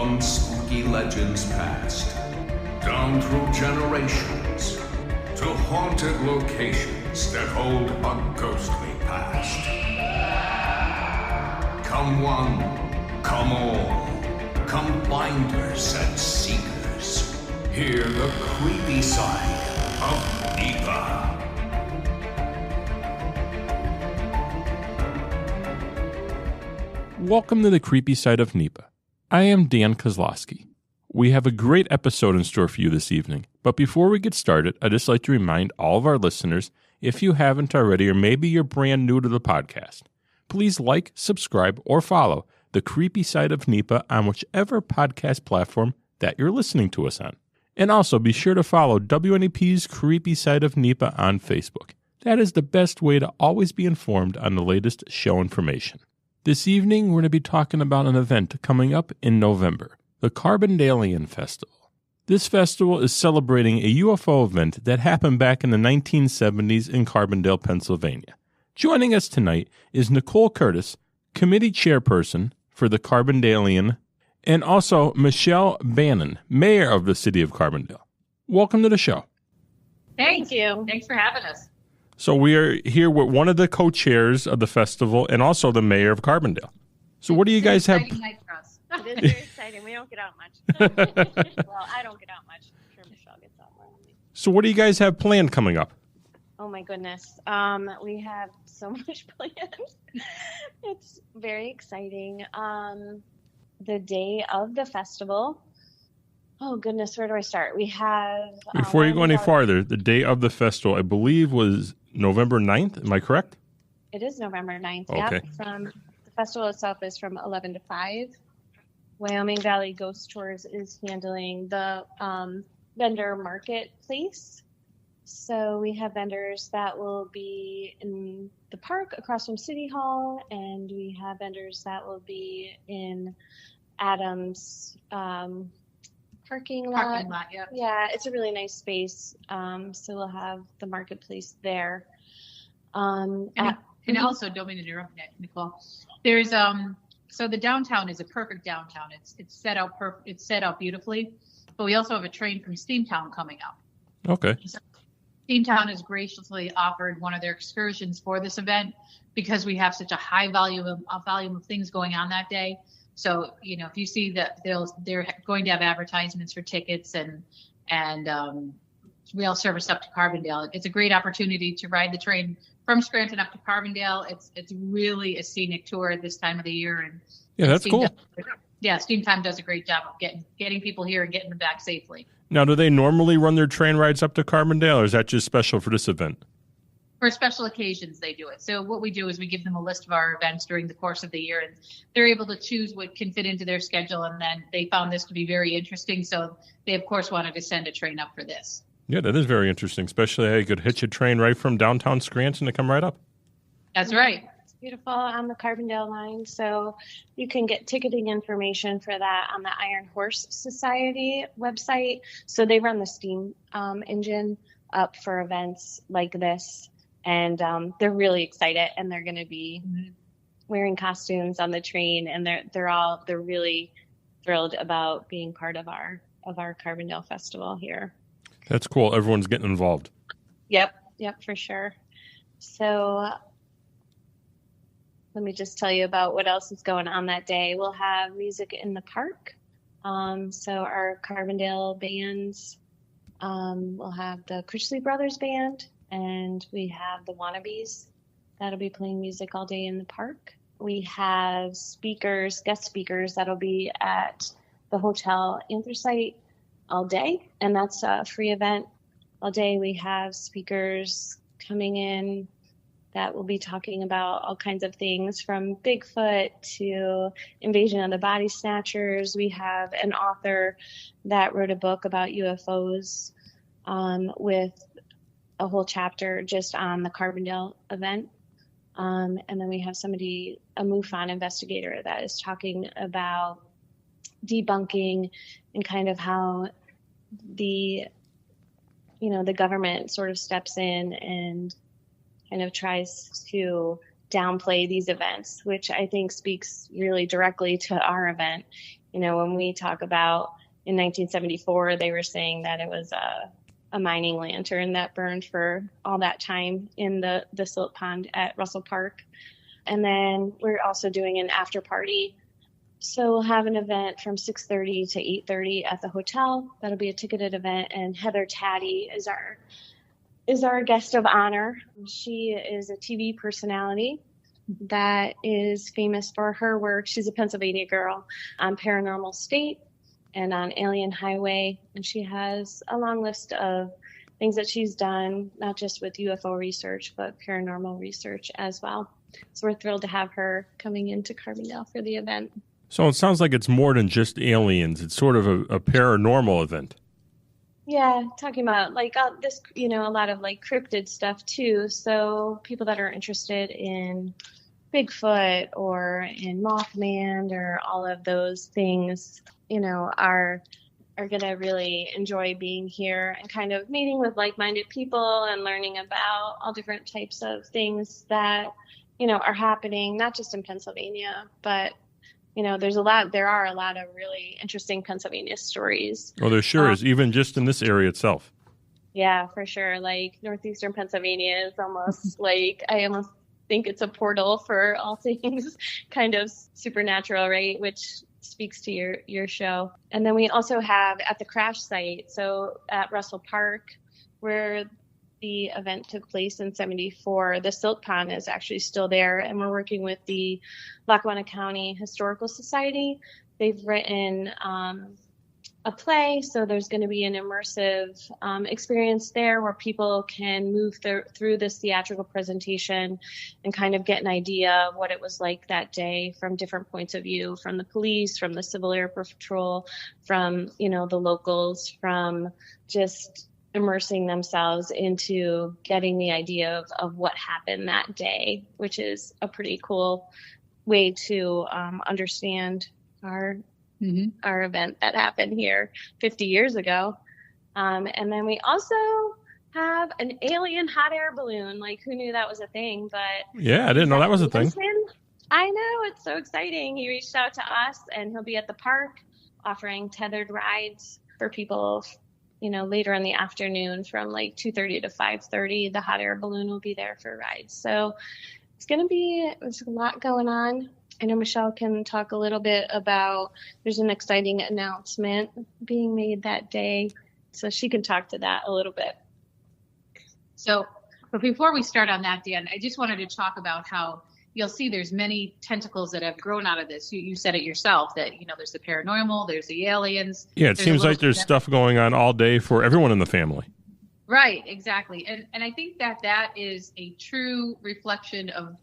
From spooky legends past, down through generations, to haunted locations that hold a ghostly past. Come one, come all, come finders and seekers. Hear the creepy side of NEPA. Welcome to the Creepy Side of NEPA. I am Dan Kosloski. We have a great episode in store for you this evening, but before we get started, I'd just like to remind all of our listeners, if you haven't already or maybe you're brand new to the podcast, please like, subscribe, or follow the Creepy Side of NEPA on whichever podcast platform that you're listening to us on. And also be sure to follow WNEP's Creepy Side of NEPA on Facebook. That is the best way to always be informed on the latest show information. This evening, we're going to be talking about an event coming up in November, the Carbondalien Festival. This festival is celebrating a UFO event that happened back in the 1970s in Carbondale, Pennsylvania. Joining us tonight is Nicole Curtis, committee chairperson for the Carbondalien, and also Michele Bannon, mayor of the city of Carbondale. Welcome to the show. Thank you. Thanks for having us. So we are here with one of the co-chairs of the festival and also the mayor of Carbondale. So what do you guys have? Night for us. It is very exciting. We don't get out much. Well, I don't get out much. I'm sure Michele gets out more than me. So what do you guys have planned coming up? Oh my goodness. We have so much planned. It's very exciting. The day of the festival. Oh goodness, where do I start? We have Before you go any farther, the day of the festival, I believe, was November 9th. Am I correct? It is November 9th. Okay. Yep. The festival itself is from 11 to 5. Wyoming Valley Ghost Tours is handling the vendor marketplace. So we have vendors that will be in the park across from City Hall, and we have vendors that will be in Adams parking lot. Yep. Yeah, it's a really nice space. So we'll have the marketplace there. And also, don't mean to interrupt, Nicole. There's so the downtown is a perfect downtown. It's set out beautifully, but we also have a train from Steamtown coming up. Okay. So Steamtown has graciously offered one of their excursions for this event because we have such a high volume of things going on that day. So, if you see that they're going to have advertisements for tickets and rail service up to Carbondale. It's a great opportunity to ride the train from Scranton up to Carbondale. It's really a scenic tour this time of the year. And yeah, that's cool. Steamtown does a great job of getting people here and getting them back safely. Now, do they normally run their train rides up to Carbondale, or is that just special for this event? For special occasions, they do it. So what we do is we give them a list of our events during the course of the year, and they're able to choose what can fit into their schedule. And then they found this to be very interesting. So they, of course, wanted to send a train up for this. Yeah, that is very interesting, especially how you could hitch a train right from downtown Scranton to come right up. That's right. It's beautiful on the Carbondale line. So you can get ticketing information for that on the Iron Horse Society website. So they run the steam engine up for events like this. And they're really excited, and they're going to be wearing costumes on the train, and they're really thrilled about being part of our Carbondale Festival here. That's cool. Everyone's getting involved. Yep, for sure. So let me just tell you about what else is going on that day. We'll have music in the park. So our Carbondale bands, we'll have the Critchley Brothers Band. And we have the Wannabes that'll be playing music all day in the park. We have guest speakers that'll be at the Hotel Anthracite all day, and that's a free event all day. We have speakers coming in that will be talking about all kinds of things from Bigfoot to invasion of the body snatchers. We have an author that wrote a book about UFOs with a whole chapter just on the Carbondale event. And then we have a MUFON investigator that is talking about debunking and kind of how the government sort of steps in and kind of tries to downplay these events, which I think speaks really directly to our event when we talk about in 1974, they were saying that it was a mining lantern that burned for all that time in the silt pond at Russell Park. And then we're also doing an after party. So we'll have an event from 6:30 to 8:30 at the hotel. That'll be a ticketed event. And Heather Taddy is our guest of honor. She is a TV personality that is famous for her work. She's a Pennsylvania girl on Paranormal State and on Alien Highway. And she has a long list of things that she's done, not just with UFO research, but paranormal research as well. So we're thrilled to have her coming into Carbondale for the event. So it sounds like it's more than just aliens. It's sort of a paranormal event. Yeah, talking about this, a lot of cryptid stuff too. So people that are interested in Bigfoot or in Mothman or all of those things, are going to really enjoy being here and kind of meeting with like-minded people and learning about all different types of things that, are happening, not just in Pennsylvania, but there are a lot of really interesting Pennsylvania stories. Oh, there sure is, even just in this area itself. Yeah, for sure. Northeastern Pennsylvania is almost I almost think it's a portal for all things kind of supernatural, right? Which speaks to your show. And then we also have at the crash site, so at Russell Park, where the event took place in 74, the silt pond is actually still there, and we're working with the Lackawanna County Historical Society. They've written a play, so there's going to be an immersive experience there where people can move through this theatrical presentation and kind of get an idea of what it was like that day from different points of view, from the police, from the Civil Air Patrol, from the locals, from just immersing themselves into getting the idea of what happened that day, which is a pretty cool way to understand our event that happened here 50 years ago. And then we also have an alien hot air balloon. Who knew that was a thing? But yeah, I didn't know that was a thing. I know, it's so exciting. He reached out to us, and he'll be at the park offering tethered rides for people later in the afternoon from 2:30 to 5:30. The hot air balloon will be there for rides. So there's a lot going on. I know Michele can talk a little bit about, there's an exciting announcement being made that day. So she can talk to that a little bit. So, but before we start on that, Dan, I just wanted to talk about how you'll see there's many tentacles that have grown out of this. You said it yourself that, there's the paranormal, there's the aliens. Yeah, it seems like there's stuff going on all day for everyone in the family. Right, exactly. And I think that is a true reflection of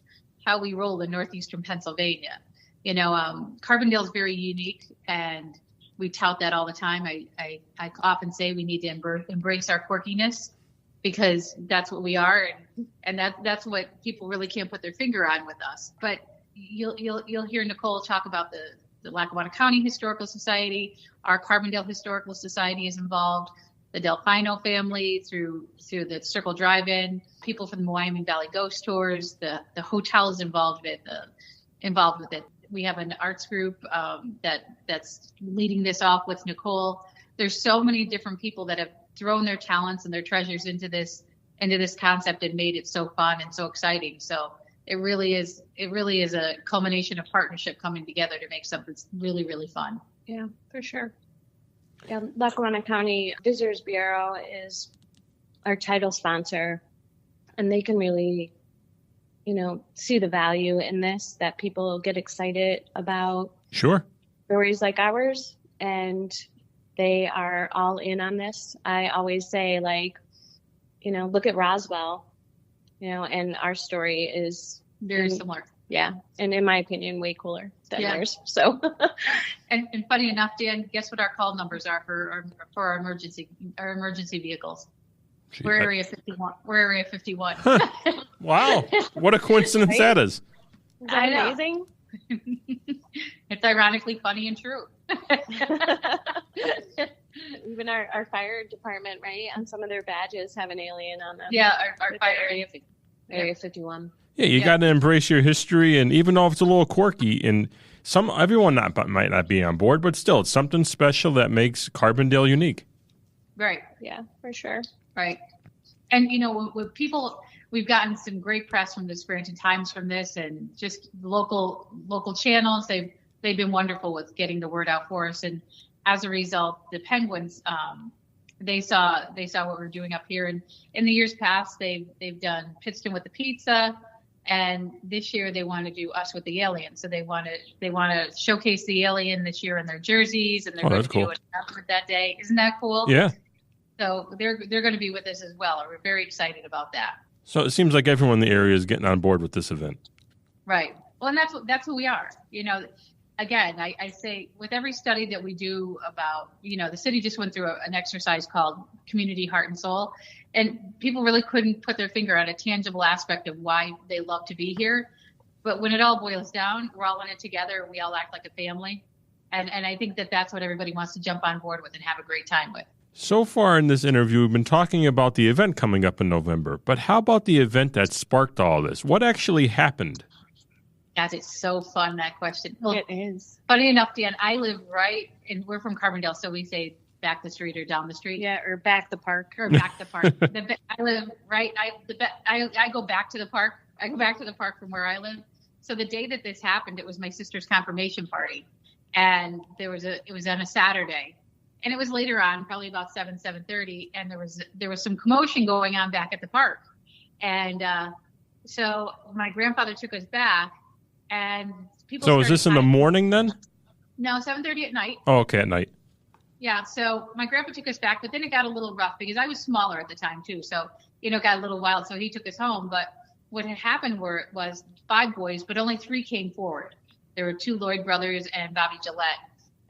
how we roll in northeastern Pennsylvania. Carbondale is very unique, and we tout that all the time. I often say we need to embrace our quirkiness, because that's what we are, and that's what people really can't put their finger on with us. But you'll hear Nicole talk about the Lackawanna County Historical Society. Our Carbondale Historical Society is involved. The Delfino family through the Circle Drive-In. People from the Wyoming Valley Ghost Tours. The hotel is involved with it. We have an arts group that's leading this off with Nicole. There's so many different people that have thrown their talents and their treasures into this concept and made it so fun and so exciting. So it really is a culmination of partnership coming together to make something really, really fun. Yeah, for sure. Yeah, Lackawanna County Visitors Bureau is our title sponsor, and they can really, see the value in this, that people get excited about. Sure. Stories like ours, and they are all in on this. I always say, look at Roswell, and our story is very similar. Yeah, and in my opinion, way cooler than theirs. So, and funny enough, Dan, guess what our call numbers are for our emergency vehicles? Gee, We're Area 51. We're Area 51. Wow, what a coincidence that is! Is that amazing? It's ironically funny and true. Even our fire department, right? On some of their badges have an alien on them. Yeah, our fire Area 51. Yeah, you got to embrace your history, and even though it's a little quirky, and everyone might not be on board, but still, it's something special that makes Carbondale unique. Right. Yeah, for sure. Right. And, you know, with people, we've gotten some great press from the Scranton Times from this, and just local channels. They've been wonderful with getting the word out for us. And as a result, the Penguins, they saw what we're doing up here. And in the years past, they've done Pittston with the pizza, and this year they want to do Us with the Alien. So they want to showcase the alien this year in their jerseys, and they're going to do an announcement that day. Isn't that cool? Yeah. So they're going to be with us as well. We're very excited about that. So it seems like everyone in the area is getting on board with this event. Right. Well, and that's who we are. You know, again, I say with every study that we do about, you know, the city just went through an exercise called Community Heart and Soul, and people really couldn't put their finger on a tangible aspect of why they love to be here. But when it all boils down, we're all in it together. We all act like a family. And I think that's what everybody wants to jump on board with and have a great time with. So far in this interview, we've been talking about the event coming up in November, but how about the event that sparked all this? What actually happened? That is so fun, that question. Well, It is. Funny enough, Dan, I live right, and we're from Carbondale, so we say back the street or down the street. Yeah, or back the park. Or back the park. I live right, I go back to the park. I go back to the park from where I live. So the day that this happened, it was my sister's confirmation party. And it was on a Saturday. And it was later on, probably about 7:30, and there was some commotion going on back at the park. And so my grandfather took us back, and people. So is this in the morning then? No, 7:30 at night. Oh, okay, at night. Yeah, so my grandpa took us back, but then it got a little rough because I was smaller at the time too. So, you know, it got a little wild. So he took us home. But what had happened was 5 boys, but only 3 came forward. There were 2 Lloyd brothers and Bobby Gillette.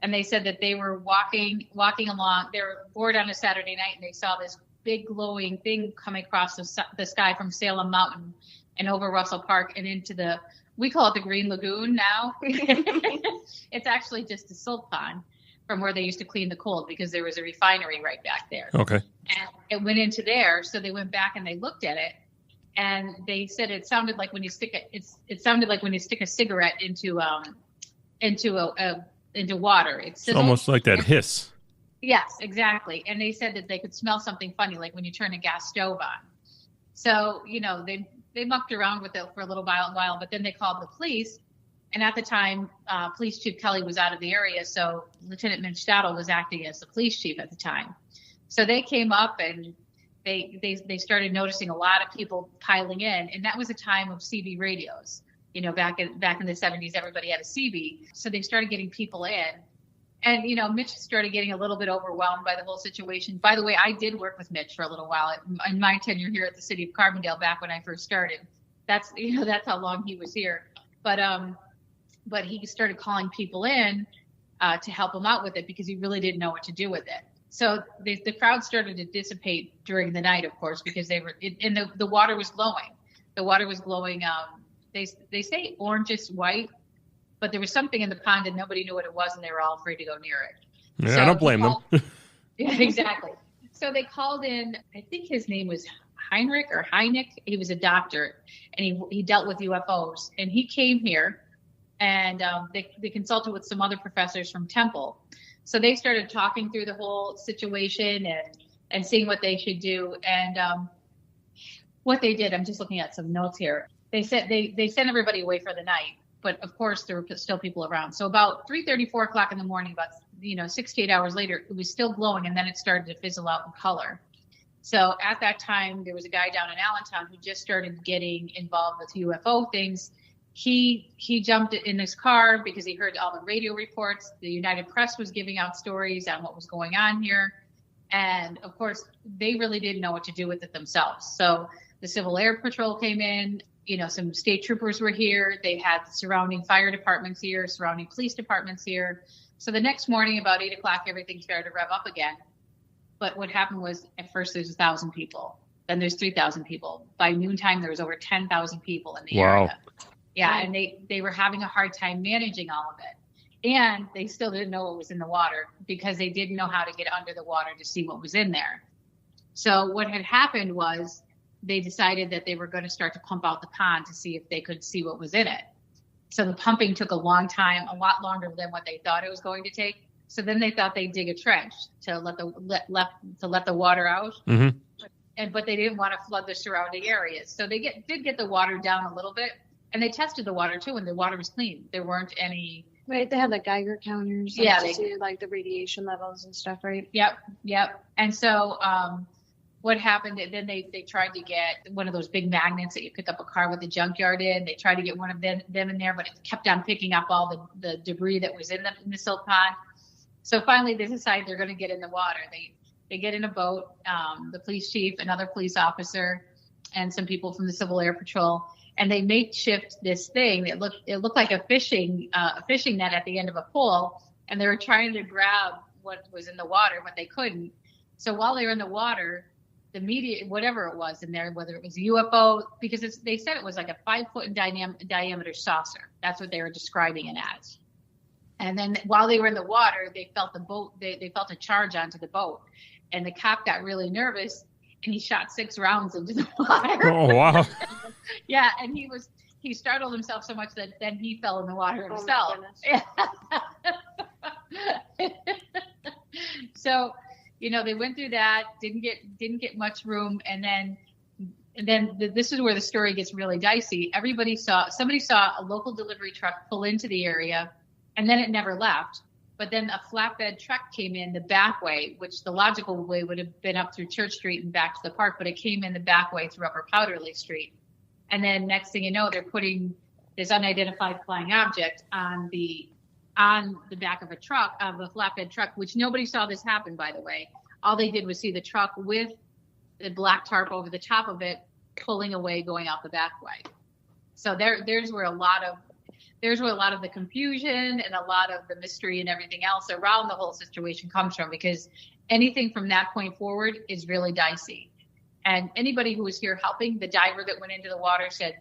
And they said that they were walking along. They were bored on a Saturday night, and they saw this big glowing thing coming across the sky from Salem Mountain and over Russell Park and into we call it the Green Lagoon now. It's actually just a silt pond from where they used to clean the coal, because there was a refinery right back there. Okay. And it went into there. So they went back and they looked at it, and they said it sounded like when you stick a cigarette into water. It's almost like that hiss. Yes, exactly. And they said that they could smell something funny, like when you turn a gas stove on. So, you know, they mucked around with it for a little while, but then they called the police. And at the time, Police Chief Kelly was out of the area, so Lieutenant Mitch Stadel was acting as the police chief at the time. So they came up, and they started noticing a lot of people piling in, and that was a time of CB radios. You know, back in the 70s, everybody had a CB. So they started getting people in. And, you know, Mitch started getting a little bit overwhelmed by the whole situation. By the way, I did work with Mitch for a little while in my tenure here at the city of Carbondale back when I first started. That's how long he was here. But he started calling people in to help him out with it, because he really didn't know what to do with it. So the crowd started to dissipate during the night, of course, because the water was glowing. The water was glowing. They say orangish white, but there was something in the pond and nobody knew what it was, and they were all afraid to go near it. Yeah, so I don't blame them. Yeah, exactly. So they called in, I think his name was Heinrich. He was a doctor, and he dealt with UFOs. And he came here, and they consulted with some other professors from Temple. So they started talking through the whole situation and seeing what they should do. And what they did, I'm just looking at some notes here. They said they sent everybody away for the night, but of course there were still people around. So about 3:30, 4 o'clock in the morning, about 6 to 8 hours later, it was still glowing, and then it started to fizzle out in color. So at that time, there was a guy down in Allentown who just started getting involved with UFO things. He jumped in his car because he heard all the radio reports. The United Press was giving out stories on what was going on here, and of course they really didn't know what to do with it themselves. So the Civil Air Patrol came in. Some state troopers were here. They had surrounding fire departments here, surrounding police departments here. So the next morning, about 8 o'clock, everything started to rev up again. But what happened was, at first there's 1,000 people. Then there's 3,000 people. By noontime, there was over 10,000 people in the area. Yeah, and they were having a hard time managing all of it. And they still didn't know what was in the water, because they didn't know how to get under the water to see what was in there. So what had happened was, they decided that they were going to start to pump out the pond to see if they could see what was in it. So the pumping took a long time, a lot longer than what they thought it was going to take. So then they thought they'd dig a trench to let the water out. Mm-hmm. But they didn't want to flood the surrounding areas. So they did get the water down a little bit, and they tested the water too, and the water was clean. There weren't any. Right, they had like Geiger counters. Yeah, to see like the radiation levels and stuff, right? Yep. And so what happened? Then they tried to get one of those big magnets that you pick up a car with a junkyard in. They tried to get one of them in there, but it kept on picking up all the debris that was in the silt pond. So finally, they decide they're going to get in the water. They get in a boat, the police chief, another police officer, and some people from the Civil Air Patrol, and they makeshift this thing. It looked like a fishing net at the end of a pole, and they were trying to grab what was in the water, but they couldn't. So while they were in the water, the media, whatever it was in there, whether it was UFO, because they said it was like a 5-foot in diameter saucer. That's what they were describing it as. And then while they were in the water, they felt they felt a charge onto the boat. And the cop got really nervous, and he shot 6 rounds into the water. Oh, wow. Yeah, and he startled himself so much that then he fell in the water himself. So, they went through that, didn't get much room, and then this is where the story gets really dicey. Somebody saw a local delivery truck pull into the area, and then it never left. But then a flatbed truck came in the back way, which the logical way would have been up through Church Street and back to the park, but it came in the back way through Upper Powderly Street. And then next thing you know, they're putting this unidentified flying object on the back of a flatbed truck, which nobody saw this happen, by the way. All they did was see the truck with the black tarp over the top of it, pulling away, going out the back way. So there's where a lot of the confusion and a lot of the mystery and everything else around the whole situation comes from, because anything from that point forward is really dicey. And anybody who was here helping, the diver that went into the water said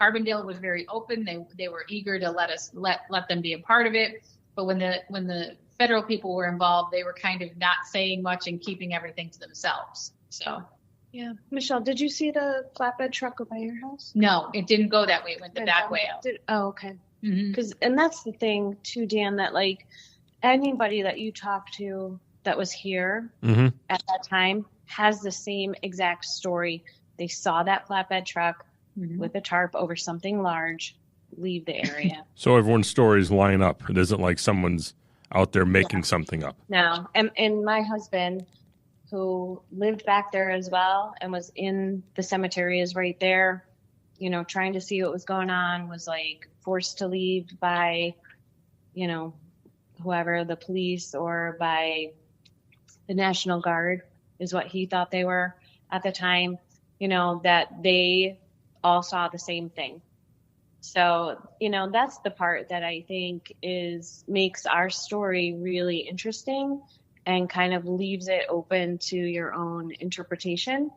Carbondale was very open. They were eager to let them be a part of it. But when the federal people were involved, they were kind of not saying much and keeping everything to themselves. So. Yeah. Michelle, did you see the flatbed truck go by your house? No, it didn't go that way. It went the back way out. Okay. Mm-hmm. And that's the thing too, Dan, that like anybody that you talk to that was here Mm-hmm. at that time has the same exact story. They saw that flatbed truck with a tarp over something large leave the area. So everyone's stories line up. It isn't like someone's out there making something up. No. And my husband, who lived back there as well and was in the cemetery, is right there, trying to see what was going on, was like forced to leave by, whoever, the police or by the National Guard is what he thought they were at the time, that they all saw the same thing. So, that's the part that I think makes our story really interesting and kind of leaves it open to your own interpretation,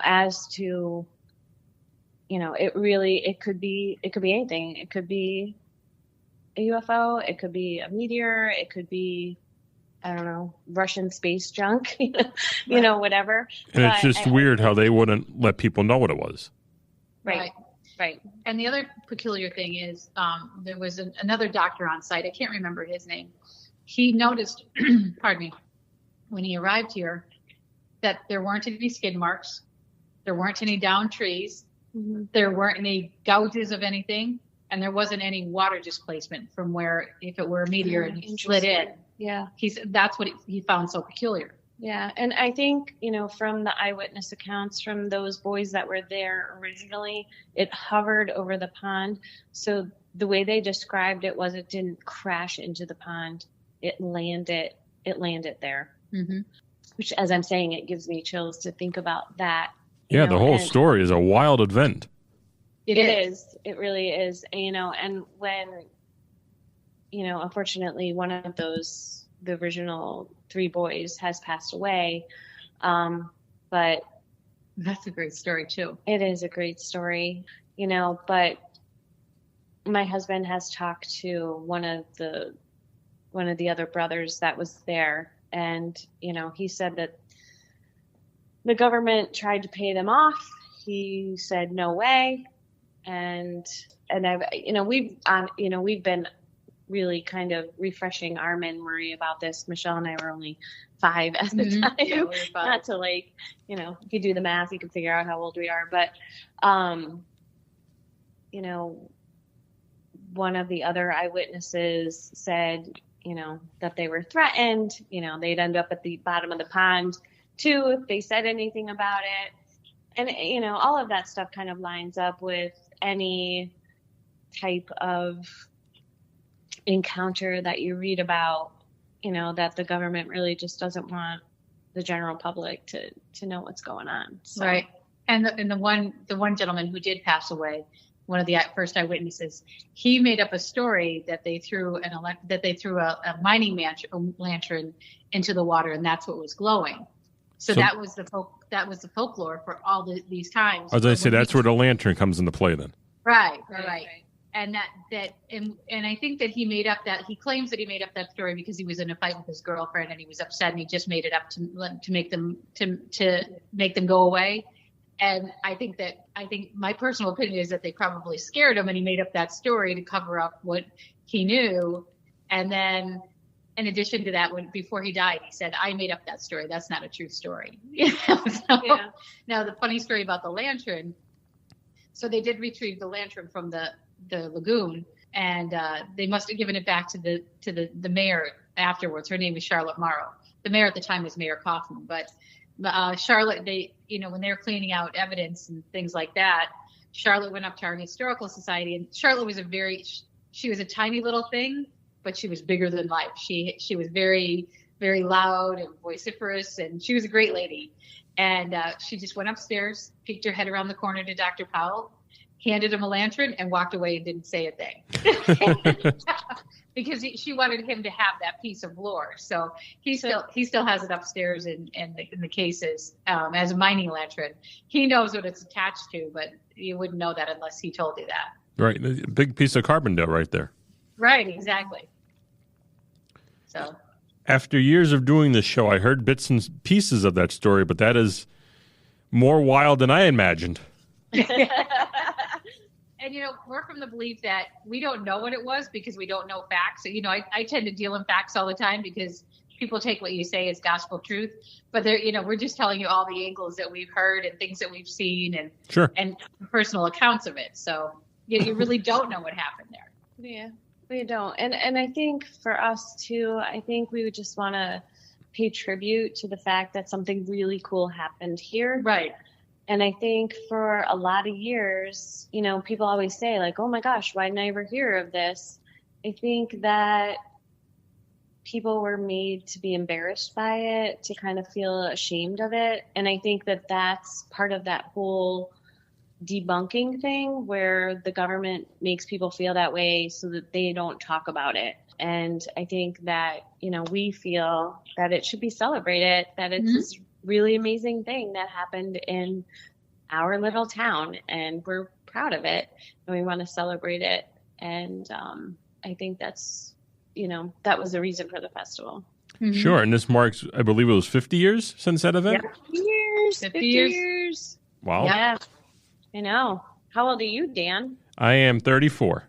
as to, it could be anything. It could be a UFO. It could be a meteor. It could be, I don't know, Russian space junk, whatever. And it's just weird how they wouldn't let people know what it was. Right. And the other peculiar thing is there was another doctor on site. I can't remember his name. He noticed, pardon me, when he arrived here, that there weren't any skid marks. There weren't any downed trees. Mm-hmm. There weren't any gouges of anything. And there wasn't any water displacement from where, if it were a meteor and he slid in. Yeah. That's what he found so peculiar. Yeah. And I think, from the eyewitness accounts from those boys that were there originally, it hovered over the pond. So the way they described it was it didn't crash into the pond. It landed there. Mm-hmm. Which, as I'm saying, it gives me chills to think about that. Yeah, the whole story is a wild event. It is. It really is. And when, unfortunately, one of the original 3 boys has passed away. But that's a great story too. It is a great story, but my husband has talked to one of the other brothers that was there. And, he said that the government tried to pay them off. He said, no way. And we've been really kind of refreshing our memory about this. Michelle and I were only 5 at the time. Yeah, we were 5. Not to if you do the math, you can figure out how old we are. But, one of the other eyewitnesses said, that they were threatened, they'd end up at the bottom of the pond too, if they said anything about it. And, all of that stuff kind of lines up with any type of encounter that you read about, that the government really just doesn't want the general public to know what's going on. So. Right. And the one gentleman who did pass away, one of the first eyewitnesses, he made up a story that they threw a mining lantern into the water, and that's what was glowing. So that was the folklore for all these times. As I say, that's where the lantern comes into play then. Right. And and I think that he claims that he made up that story because he was in a fight with his girlfriend and he was upset and he just made it up to make them go away. And I think my personal opinion is that they probably scared him and he made up that story to cover up what he knew. And then in addition to that, before he died, he said, I made up that story. That's not a true story. Now, the funny story about the lantern. So they did retrieve the lantern from the lagoon, and they must have given it back to the mayor afterwards. Her name is Charlotte Morrow. The mayor at the time was Mayor Kaufman, but Charlotte, when they were cleaning out evidence and things like that, Charlotte went up to our historical society, and Charlotte was she was a tiny little thing, but she was bigger than life. She was very, very loud and vociferous, and she was a great lady. And she just went upstairs, peeked her head around the corner to Dr. Powell, handed him a lantern, and walked away and didn't say a thing. Because she wanted him to have that piece of lore. So he still has it upstairs in the cases as a mining lantern. He knows what it's attached to, but you wouldn't know that unless he told you that. Right. A big piece of Carbondale right there. Right, exactly. So after years of doing this show, I heard bits and pieces of that story, but that is more wild than I imagined. And, we're from the belief that we don't know what it was because we don't know facts. So, I tend to deal in facts all the time because people take what you say as gospel truth. But we're just telling you all the angles that we've heard and things that we've seen and personal accounts of it. So you really don't know what happened there. Yeah. We don't. And I think for us too, I think we would just want to pay tribute to the fact that something really cool happened here. Right. And I think for a lot of years, people always say like, oh my gosh, why didn't I ever hear of this? I think that people were made to be embarrassed by it, to kind of feel ashamed of it. And I think that that's part of that whole debunking thing where the government makes people feel that way so that they don't talk about it. And I think that, we feel that it should be celebrated, that it's this really amazing thing that happened in our little town, and we're proud of it and we want to celebrate it. And I think that's, that was the reason for the festival. Mm-hmm. Sure. And this marks, I believe it was 50 years since that event? Yeah. 50 years. Wow. Yeah. I know. How old are you, Dan? I am 34.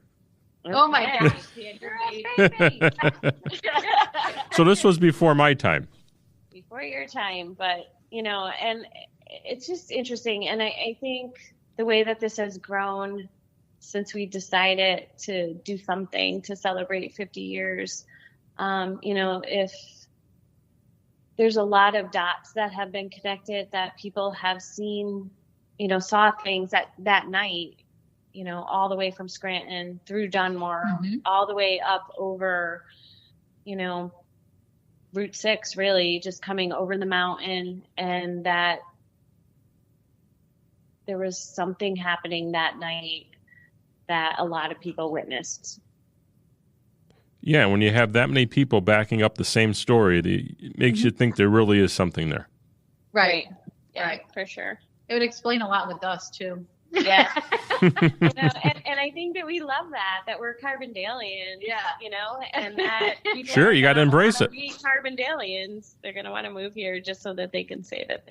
Oh my gosh, Dan, you're a baby. So this was before my time. Before your time, but and it's just interesting. And I think the way that this has grown since we decided to do something to celebrate 50 years, if there's a lot of dots that have been connected that people have seen, saw things that night, all the way from Scranton through Dunmore, all the way up over, Route 6, really just coming over the mountain, and that there was something happening that night that a lot of people witnessed. Yeah, when you have that many people backing up the same story, it makes you think there really is something there. Right. Yeah, right. For sure. It would explain a lot with us too. Yeah. And I think that we love that we're Carbondalians, and that people Sure, you got to embrace it. Be Carbondalians. They're going to want to move here just so that they can say that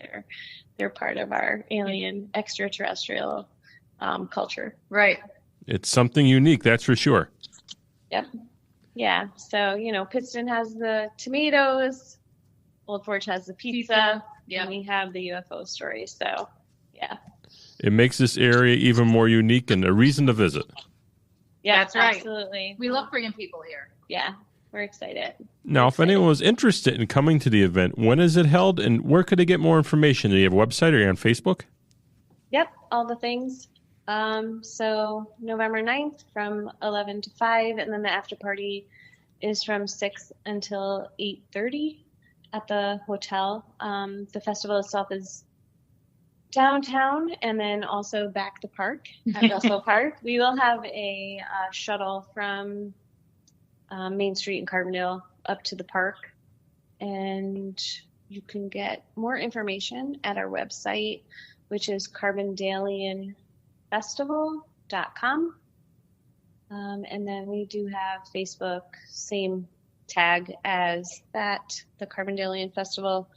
they're part of our alien extraterrestrial culture. Right. It's something unique, that's for sure. Yep. Yeah. So, Pittston has the tomatoes, Old Forge has the pizza. Yeah. And we have the UFO story. So, yeah. It makes this area even more unique and a reason to visit. Yeah, that's right. Absolutely. We love bringing people here. Yeah, we're excited. Now, if anyone was interested in coming to the event, when is it held and where could they get more information? Do you have a website or are you on Facebook? Yep, all the things. So November 9th from 11 to 5, and then the after party is from 6 until 8:30 at the hotel. The festival itself is downtown and then also back the park at Russell Park. We will have a shuttle from Main Street in Carbondale up to the park, and you can get more information at our website, which is carbondalienfestival.com. And then we do have Facebook, same tag as that, the Carbondalien Festival,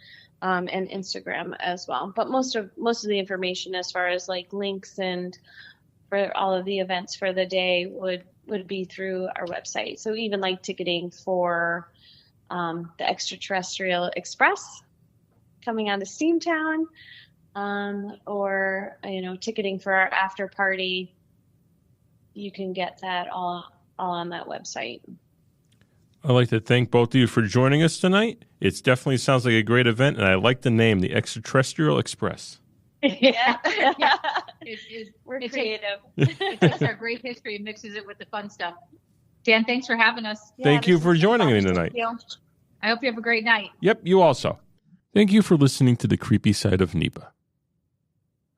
and Instagram as well. But most of the information as far as like links and for all of the events for the day would be through our website. So even like ticketing for the Extraterrestrial Express coming out of Steamtown, or ticketing for our after party, you can get that all on that website. I'd like to thank both of you for joining us tonight. It definitely sounds like a great event, and I like the name, the Extraterrestrial Express. Yeah. We're creative. It takes our great history and mixes it with the fun stuff. Dan, thanks for having us. Thank you for joining me tonight. I hope you have a great night. Yep, you also. Thank you for listening to the Creepy Side of NEPA.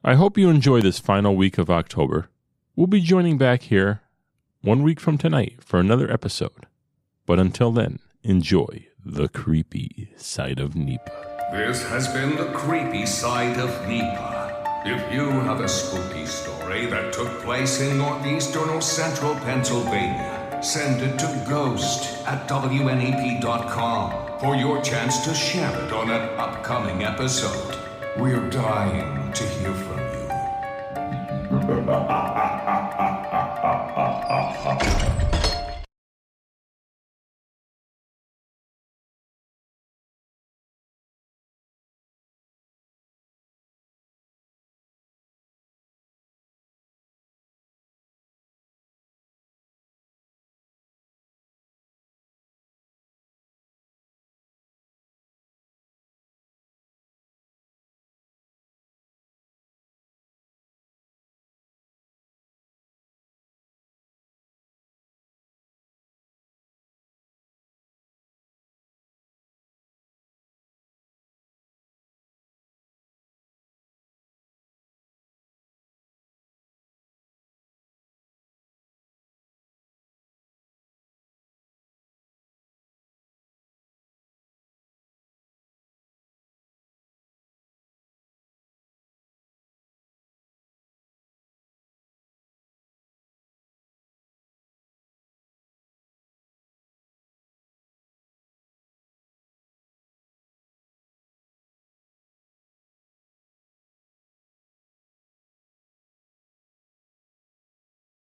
I hope you enjoy this final week of October. We'll be joining back here 1 week from tonight for another episode. But until then, enjoy the Creepy Side of NEPA. This has been the Creepy Side of NEPA. If you have a spooky story that took place in northeastern or central Pennsylvania, send it to ghost@wnep.com for your chance to share it on an upcoming episode. We're dying to hear from you.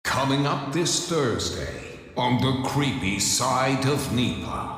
Coming up this Thursday on the Creepy Side of NEPA.